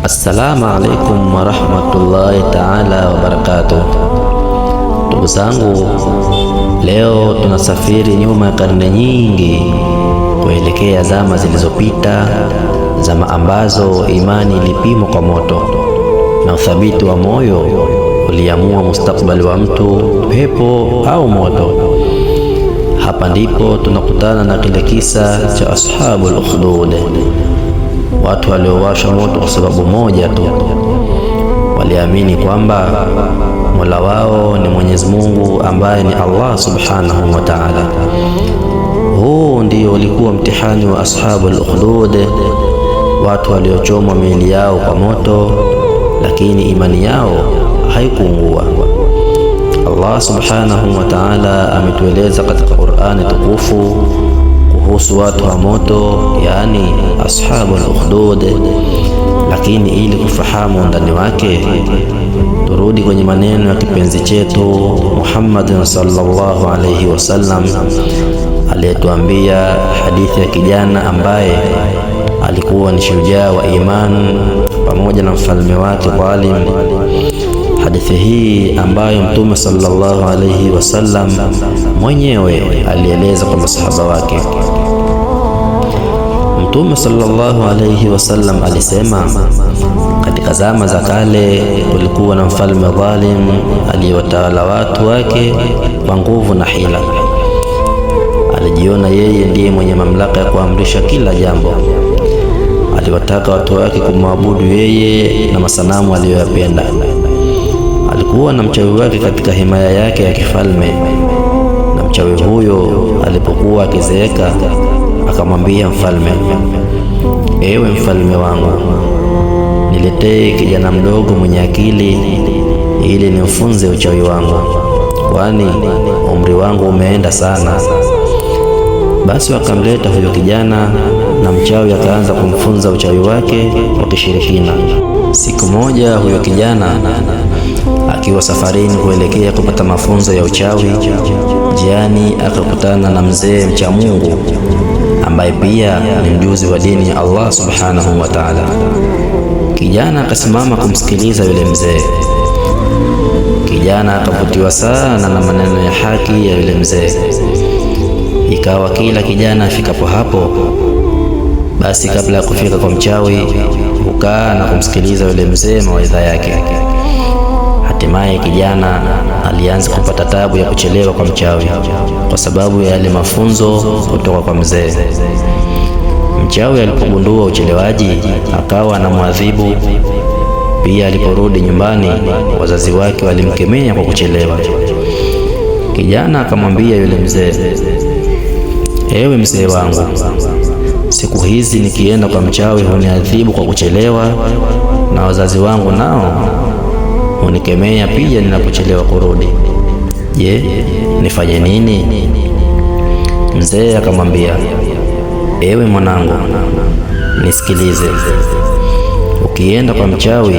Assalamu alaikum warahmatullahi taala wabarakatuh. Ndugu zangu, leo tunasafiri nyuma ya karne nyingi kuelekea zama zilizopita, zama ambazo imani ilipimwa kwa moto na uthabiti wa moyo uliamua mustakbali wa mtu, pepo au moto. Hapa ndipo tunakutana na kile kisa cha ashabul ukhdud, watu waliowasha moto kwa sababu moja tu. Waliamini kwamba Mola wao ni Mwenyezi Mungu ambaye ni Allah subhanahu wa ta'ala. Huu ndio ulikuwa mtihani wa ashabul ukhdud, watu waliochomwa miili yao kwa moto, lakini imani yao haikuungua. Allah subhanahu wa ta'ala ametueleza katika Qur'ani tukufu kuhusu watu wa moto, yani ashabul ukhdud. Lakini ili kufahamu ndani wake, turudi kwenye maneno ya kipenzi chetu Muhammad sallallahu alayhi wasallam aliyetuambia hadithi ya kijana ambaye alikuwa ni shujaa wa iman pamoja na mfalme wake dhalim. Hadithi hii ambayo Mtume sallallahu alayhi wasallam mwenyewe alieleza kwa masahaba wake. Mtume sallallahu alayhi wasallam alisema, katika zama za kale kulikuwa na mfalme dhalim aliyewatawala watu wake kwa nguvu na hila. Alijiona yeye ndiye mwenye mamlaka ya kuamrisha kila jambo. Aliwataka watu wake kumwabudu yeye na masanamu aliyoyapenda. Alikuwa na mchawi wake katika himaya yake ya kifalme, na mchawi huyo alipokuwa akizeeka akamwambia mfalme, ewe mfalme wangu, niletee kijana mdogo mwenye akili ili nimfunze uchawi wangu, kwani umri wangu umeenda sana. Basi wakamleta huyo kijana, na mchawi akaanza kumfunza uchawi wake wa kishirikina. Siku moja huyo kijana akiwa safarini kuelekea kupata mafunzo ya uchawi, njiani akakutana na mzee mcha Mungu ambaye pia ni mjuzi wa dini ya Allah subhanahu wa ta'ala. Kijana akasimama kumsikiliza yule mzee. Kijana akavutiwa sana na maneno ya haki ya yule mzee. Ikawa kila kijana afikapo hapo, basi kabla ya kufika kwa mchawi hukaa na kumsikiliza yule mzee mawaidha yake. Hatimaye kijana alianza kupata tabu ya kuchelewa kwa mchawi kwa sababu ya yale mafunzo kutoka kwa mzee. Mchawi alipogundua uchelewaji akawa anamwadhibu. Pia aliporudi nyumbani, wazazi wake walimkemea kwa kuchelewa. Kijana akamwambia yule mzee, ewe mzee wangu, siku hizi nikienda kwa mchawi huniadhibu kwa kuchelewa, na wazazi wangu nao hunikemea pia ninapochelewa kurudi. Je, nifanye nini? Mzee akamwambia, ewe mwanangu, nisikilize. Ukienda kwa mchawi,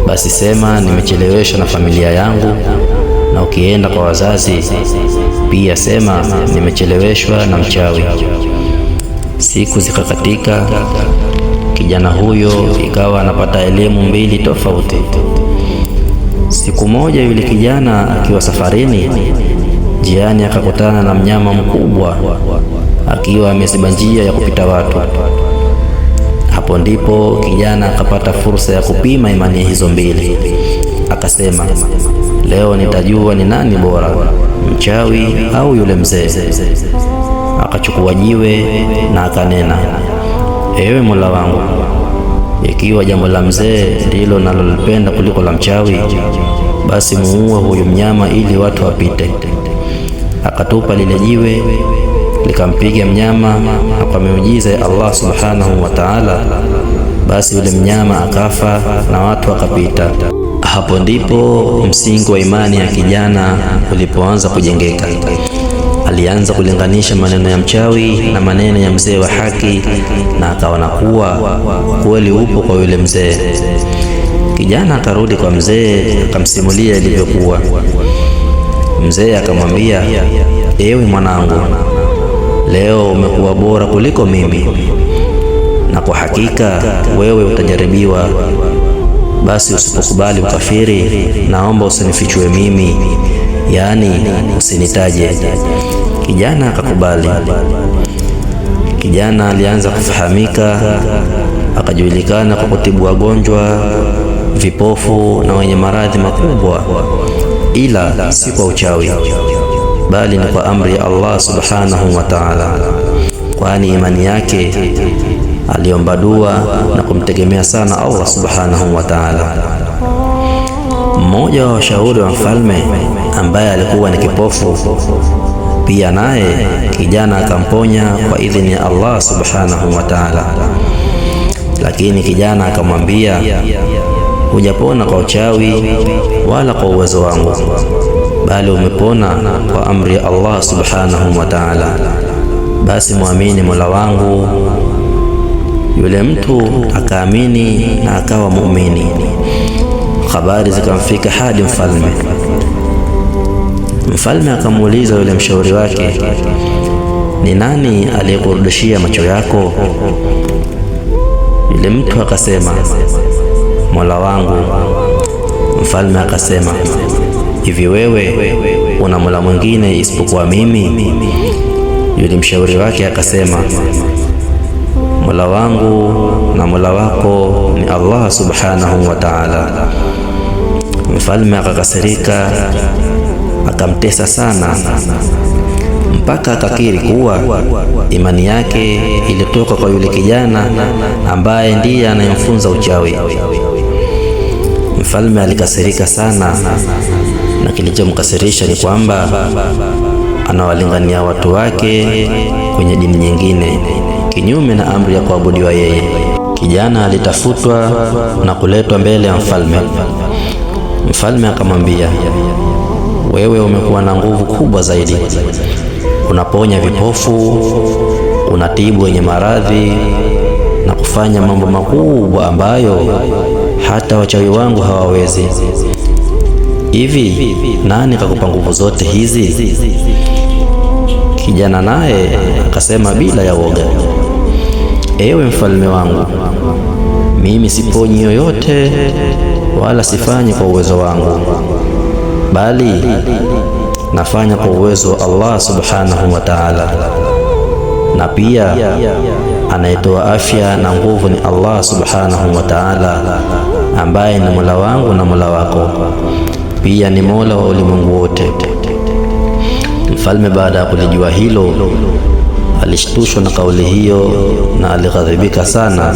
basi sema nimecheleweshwa na familia yangu, na ukienda kwa wazazi pia sema nimecheleweshwa na mchawi. Siku zikakatika, kijana huyo ikawa anapata elimu mbili tofauti. Siku moja yule kijana akiwa safarini, njiani akakutana na mnyama mkubwa akiwa ameziba njia ya kupita watu. Hapo ndipo kijana akapata fursa ya kupima imani hizo mbili. Akasema, leo nitajua ni nani bora, mchawi au yule mzee. Akachukua jiwe na akanena, ewe Mola wangu, ikiwa jambo la mzee ndilo nalolipenda kuliko la mchawi, basi muue huyu mnyama ili watu wapite. Akatupa lile jiwe, likampiga mnyama, na kwa miujiza ya Allah subhanahu wa ta'ala, basi yule mnyama akafa na watu wakapita. Hapo ndipo msingi wa imani ya kijana ulipoanza kujengeka. Alianza kulinganisha maneno ya mchawi na maneno ya mzee wa haki, na akaona kuwa kweli upo kwa yule mzee. Kijana akarudi kwa mzee akamsimulia ilivyokuwa. Mzee akamwambia, ewe mwanangu, leo umekuwa bora kuliko mimi, na kwa hakika wewe utajaribiwa. Basi usipokubali ukafiri, naomba usinifichue mimi, yaani usinitaje. Kijana akakubali. Kijana alianza kufahamika, akajulikana kwa kutibu wagonjwa, vipofu na wenye maradhi makubwa, ila si kwa uchawi, bali ni kwa amri ya Allah subhanahu wa ta'ala, kwani imani yake aliomba dua na kumtegemea sana Allah subhanahu wa ta'ala. Mmoja wa washauri wa mfalme ambaye alikuwa ni kipofu pia, naye kijana akamponya kwa idhini ya Allah subhanahu wa ta'ala. Lakini kijana akamwambia, hujapona kwa uchawi wala kwa uwezo wangu, bali umepona kwa amri ya Allah subhanahu wa ta'ala. Basi muamini Mola wangu. Yule mtu akaamini na akawa muumini. Habari zikamfika hadi mfalme. Mfalme akamuuliza yule mshauri wake, ni nani aliyekurudishia macho yako? Yule mtu akasema, Mola wangu. Mfalme akasema, hivi wewe una Mola mwingine isipokuwa mimi? Yule mshauri wake akasema, Mola wangu na Mola wako ni Allah subhanahu wa ta'ala. Mfalme akakasirika, akamtesa sana, mpaka akakiri kuwa imani yake ilitoka kwa yule kijana ambaye ndiye anayemfunza uchawi. Mfalme alikasirika sana, na kilichomkasirisha ni kwamba anawalingania watu wake kwenye dini nyingine kinyume na amri ya kuabudiwa yeye. Kijana alitafutwa na kuletwa mbele ya mfalme. Mfalme akamwambia, wewe umekuwa na nguvu kubwa zaidi, unaponya vipofu, unatibu wenye maradhi na kufanya mambo makubwa ambayo hata wachawi wangu hawawezi. Hivi nani kakupa nguvu zote hizi? Kijana naye akasema bila ya woga, ewe mfalme wangu, mimi siponyi yoyote wala sifanyi kwa uwezo wangu, bali nafanya kwa uwezo wa Allah subhanahu wa ta'ala, na pia anayetoa afya na nguvu ni Allah subhanahu wa ta'ala, ambaye ni Mola wangu na Mola wako, pia ni Mola wa ulimwengu wote. Mfalme baada ya kulijua hilo alishtushwa na kauli hiyo na alighadhibika sana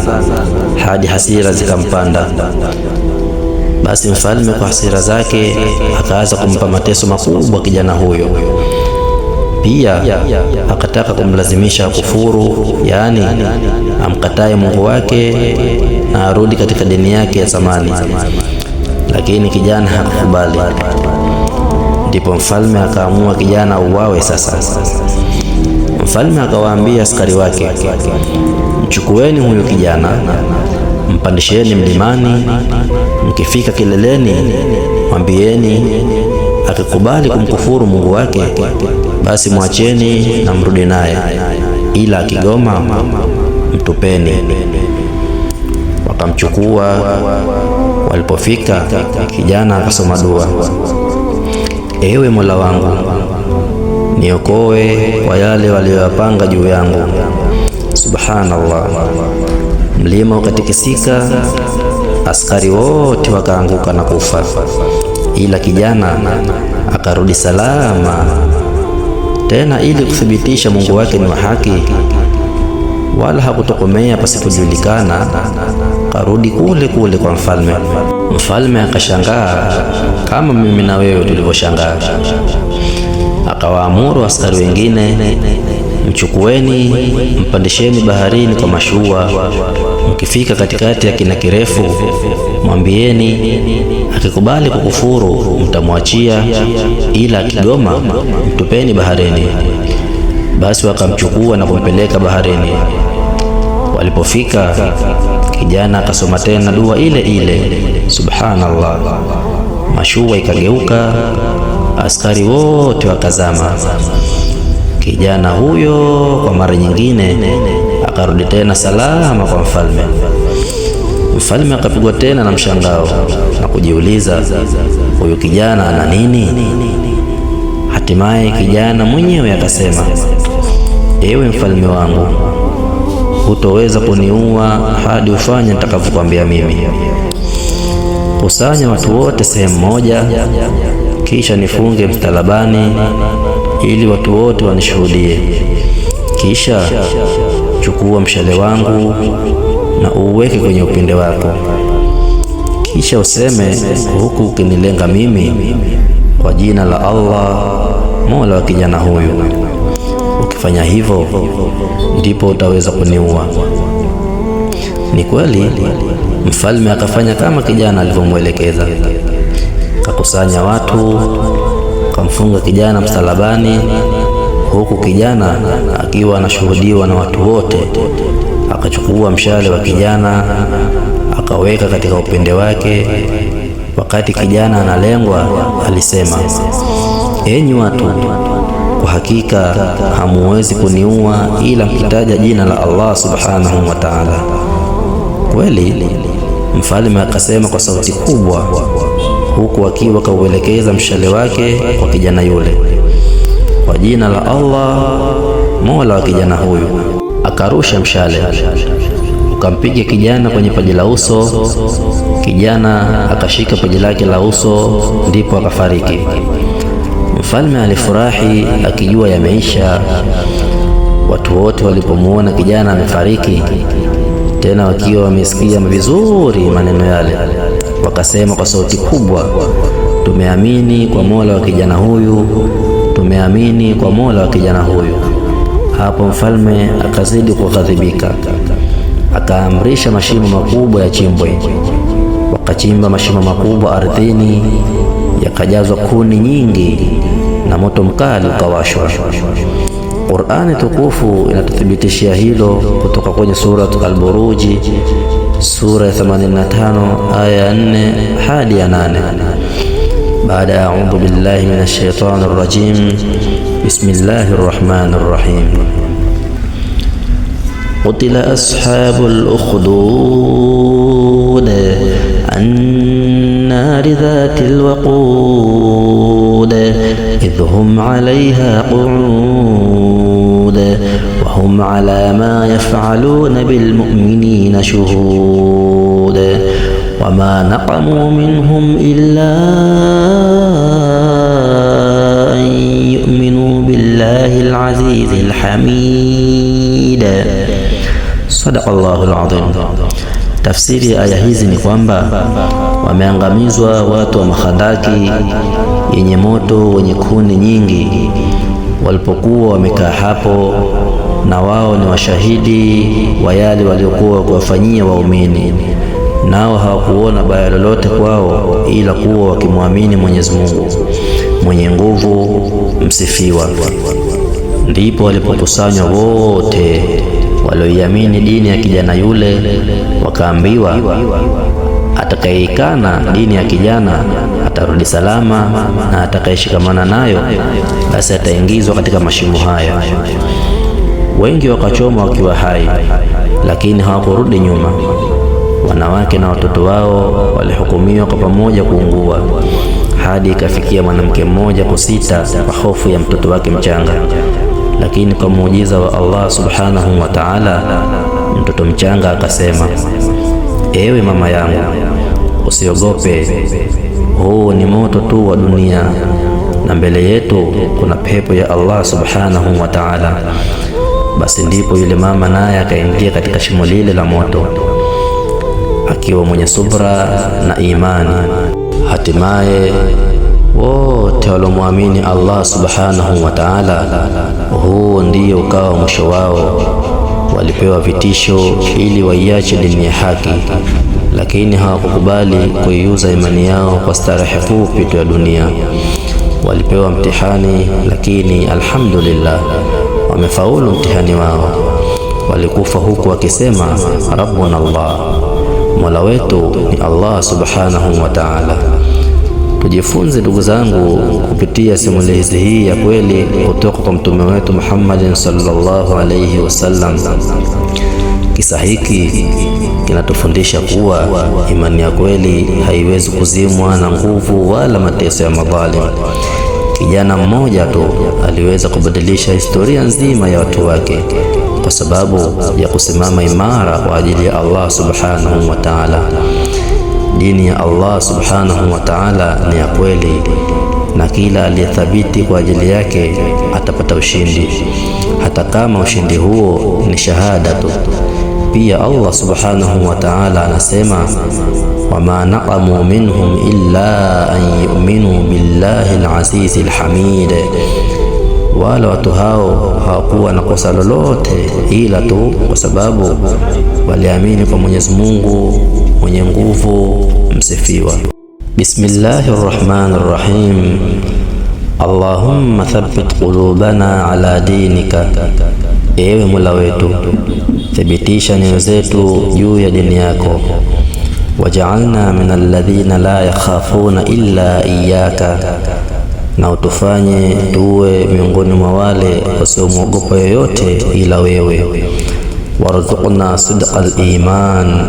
hadi hasira zikampanda. Basi mfalme kwa hasira zake akaanza kumpa mateso makubwa kijana huyo. Pia akataka kumlazimisha kufuru, yaani amkatae Mungu wake na arudi katika dini yake ya zamani, lakini kijana hakukubali. Ndipo mfalme akaamua kijana auawe sasa. Mfalme akawaambia askari wake, mchukueni huyu kijana, mpandisheni mlimani, mkifika kileleni mwambieni akikubali kumkufuru Mungu wake basi mwacheni na mrudi naye, ila akigoma mtupeni. Wakamchukua. Walipofika, kijana akasoma dua, ewe Mola wangu, niokoe kwa yale waliyopanga juu yangu. Subhanallah, mlima ukatikisika, askari wote wakaanguka na kufa, ila kijana akarudi salama. Tena ili kuthibitisha Mungu wake ni wa haki, wala hakutokomea pasipojulikana, karudi kule kule kwa mfalme. Mfalme akashangaa kama mimi na wewe tulivyoshangaa. Akawaamuru askari wengine, mchukueni, mpandisheni baharini kwa mashua, mkifika katikati ya kina kirefu mwambieni akikubali kukufuru mtamwachia, ila akigoma mtupeni baharini. Basi wakamchukua na kumpeleka baharini. Walipofika, kijana akasoma tena dua ile ile. Subhanallah, mashua ikageuka, askari wote wakazama. Kijana huyo kwa mara nyingine akarudi tena salama kwa mfalme. Mfalme akapigwa tena na mshangao na kujiuliza, huyu kijana ana nini? Hatimaye kijana mwenyewe akasema, ewe mfalme wangu, hutoweza kuniua hadi ufanye nitakavyokuambia mimi. Kusanya watu wote sehemu moja, kisha nifunge msalabani ili watu wote wanishuhudie. Kisha chukua mshale wangu na uweke kwenye upinde wako, kisha useme huku ukinilenga mimi, kwa jina la Allah, Mola wa kijana huyu. Ukifanya hivyo ndipo utaweza kuniua. Ni kweli mfalme akafanya kama kijana alivyomwelekeza. Kakusanya watu, kamfunga kijana msalabani, huku kijana akiwa anashuhudiwa na watu wote. Akachukua mshale wa kijana akaweka katika upinde wake. Wakati kijana analengwa, alisema, enyi watu, kwa hakika hamuwezi kuniua ila mkitaja jina la Allah subhanahu wa ta'ala. Kweli mfalme akasema kwa sauti kubwa, huku akiwa kauelekeza mshale wake kwa kijana yule, kwa jina la Allah, Mola wa kijana huyu. Akarusha mshale ukampiga kijana kwenye paji la uso. Kijana akashika paji lake la uso, ndipo akafariki. Mfalme alifurahi akijua yameisha. Watu wote walipomuona kijana amefariki, tena wakiwa wamesikia vizuri maneno yale, wakasema kwa sauti kubwa, tumeamini kwa Mola wa kijana huyu, tumeamini kwa Mola wa kijana huyu. Hapo mfalme akazidi kughadhibika, akaamrisha mashimo makubwa yachimbwe. Wakachimba mashimo makubwa ardhini, yakajazwa kuni nyingi na moto mkali ukawashwa. Qur'ani tukufu inatuthibitishia hilo kutoka kwenye sura Al-Buruji, sura ya 85 aya ya 4 hadi ya 8. Baada ya a'udhu billahi minash shaitanir rajim, bismillahir rahmanir rahim. Qutila ashabul ukhdud an-nari dhatil waqud idh hum 'alayha qu'ud wa hum 'ala ma yaf'aluna bil mu'minina shuhud wa ma naqamu minhum illa an yu'minu billahi al-'azizil hamid. Sadaqallahul azim. Tafsiri ya aya hizi ni kwamba wameangamizwa watu wa Makhandaki yenye moto wenye kuni nyingi walipokuwa wamekaa hapo, na wao ni washahidi wa yale waliokuwa kuwafanyia waumini, nao hawakuona baya lolote kwao ila kuwa wakimwamini Mwenyezi Mungu mwenye nguvu msifiwa. Ndipo walipokusanywa wote walioiamini dini ya kijana yule, wakaambiwa, atakayeikana dini ya kijana atarudi salama, na atakayeshikamana nayo basi ataingizwa katika mashimo haya. Wengi wakachoma wakiwa hai, lakini hawakurudi nyuma. Wanawake na watoto wao walihukumiwa kwa pamoja kuungua, hadi ikafikia mwanamke mmoja kusita kwa hofu ya mtoto wake mchanga. Lakini kwa muujiza wa Allah subhanahu wa ta'ala, mtoto mchanga akasema, ewe mama yangu, usiogope, huu ni moto tu wa dunia, na mbele yetu kuna pepo ya Allah subhanahu wa ta'ala. Basi ndipo yule mama naye akaingia katika shimo lile la moto akiwa mwenye subra na imani. Hatimaye wote walomwamini Allah subhanahu wa ta'ala, huu ndio ukawa mwisho wao. Walipewa vitisho ili waiache dini ya haki, lakini hawakukubali kuiuza imani yao kwa starehe fupi tu ya dunia. Walipewa mtihani, lakini alhamdulillah wamefaulu mtihani wao. Walikufa huku wakisema, Rabbuna Allah, Mola wetu ni Allah subhanahu wa ta'ala. Tujifunze ndugu zangu kupitia simulizi hii ya kweli kutoka kwa mtume wetu Muhammad sallallahu alayhi wasallam. Kisa hiki kinatufundisha kuwa imani ya kweli haiwezi kuzimwa na nguvu wala mateso ya madhalim. Kijana mmoja tu aliweza kubadilisha historia nzima ya watu wake kwa sababu ya kusimama imara kwa ajili ya Allah subhanahu wa ta'ala. Dini ya Allah subhanahu wa ta'ala ni ya kweli, na kila aliyethabiti kwa ajili yake atapata ushindi, hata kama ushindi huo ni shahada tu. Pia Allah subhanahu wa ta'ala anasema, wama naqamu minhum illa an yu'minu billahi al-azizi al-hamid. Wala watu hao hawakuwa na kosa lolote ila tu kwa sababu waliamini kwa Mwenyezi Mungu mwenye nguvu msifiwa. Bismillahir Rahmanir Rahim. Allahumma thabbit qulubana ala dinika. Ewe Mola wetu, thibitisha nyoyo zetu juu ya dini yako. Waj'alna min alladhina la yakhafuna illa iyyaka. Na utufanye tuwe miongoni mwa wale wasiomwogopa yoyote ila wewe. Warzuqna sidqal iman.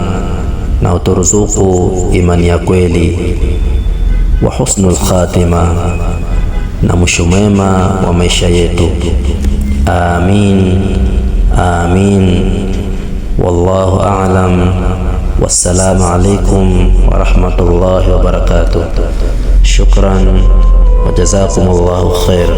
Na uturuzuku imani ya kweli. Wa husnul khatima. Na mwisho mwema wa maisha yetu. Amin. Amin. Wallahu a'lam. Wassalamu alaikum wa rahmatullahi wa barakatuh. Shukran wa jazakumullahu khair.